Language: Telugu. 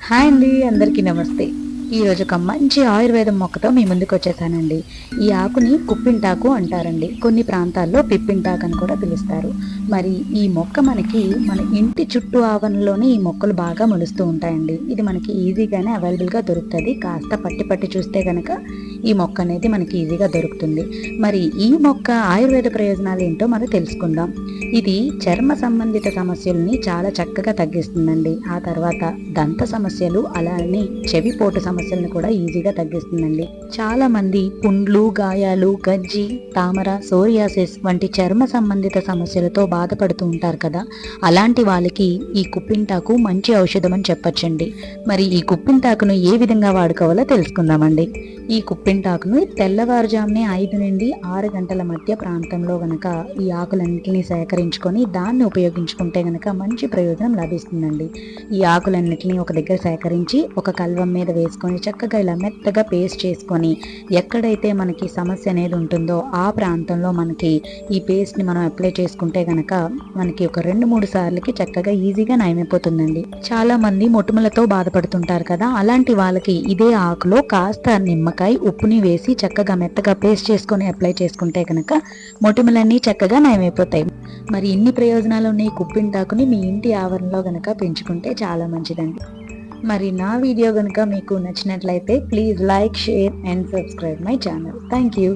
హాయ్ అండి, అందరికీ నమస్తే. ఈరోజు ఒక మంచి ఆయుర్వేదం మొక్కతో మీ ముందుకు వచ్చేసానండి. ఈ ఆకుని కుప్పింటాకు అంటారండి. కొన్ని ప్రాంతాల్లో పిప్పింటాకు అని కూడా పిలుస్తారు. మరి ఈ మొక్క మనకి మన ఇంటి చుట్టూ ఆవరణలోనే ఈ మొక్కలు బాగా మొలుస్తూ ఉంటాయండి. ఇది మనకి ఈజీగానే అవైలబుల్గా దొరుకుతుంది. కాస్త పట్టి పట్టి చూస్తే కనుక ఈ మొక్క అనేది మనకి ఈజీగా దొరుకుతుంది. మరి ఈ మొక్క ఆయుర్వేద ప్రయోజనాలు ఏంటో మనం తెలుసుకుందాం. ఇది చర్మ సంబంధిత సమస్యల్ని చాలా చక్కగా తగ్గిస్తుందండి. ఆ తర్వాత దంత సమస్యలు అలానే చెవిపోటు సమస్యలను కూడా ఈజీగా తగ్గిస్తుందండి. చాలా మంది పుండ్లు, గాయాలు, గజ్జి, తామర, సోరియాసిస్ వంటి చర్మ సంబంధిత సమస్యలతో బాధపడుతూ ఉంటారు కదా. అలాంటి వాళ్ళకి ఈ కుప్పింటాకు మంచి ఔషధం అని చెప్పొచ్చండి. మరి ఈ కుప్పింటాకును ఏ విధంగా వాడుకోవాలో తెలుసుకుందామండి. ఈ కుప్పింటాకును తెల్లవారుజామునే 5 నుండి 6 గంటల మధ్య ప్రాంతంలో గనక ఈ ఆకులన్నింటినీ సేకరించుకొని దాన్ని ఉపయోగించుకుంటే గనక మంచి ప్రయోజనం లభిస్తుందండి. ఈ ఆకులన్నింటినీ ఒక దగ్గర సేకరించి ఒక కల్వం మీద వేసుకొని చక్కగా ఇలా మెత్తగా పేస్ట్ చేసుకొని ఎక్కడైతే మనకి సమస్య అనేది ఉంటుందో ఆ ప్రాంతంలో మనకి ఈ పేస్ట్ని మనం అప్లై చేసుకుంటే గనక మనకి ఒక 2-3 సార్లకి చక్కగా ఈజీగా నయమైపోతుందండి. చాలా మంది మొటిమలతో బాధపడుతుంటారు కదా, అలాంటి వాళ్ళకి ఇదే ఆకులో కాస్త నిమ్మకాయ ఉప్పుని వేసి చక్కగా మెత్తగా పేస్ట్ చేసుకొని అప్లై చేసుకుంటే కనుక మొటిమలన్నీ చక్కగా నయమైపోతాయి. మరి ఇన్ని ప్రయోజనాలు ఉన్న ఈ కుప్పింటాకుని మీ ఇంటి ఆవరణలో గనక పెంచుకుంటే చాలా మంచిదండి. మరి నా వీడియో గనుక మీకు నచ్చినట్లయితే please like, share and subscribe my channel. Thank you.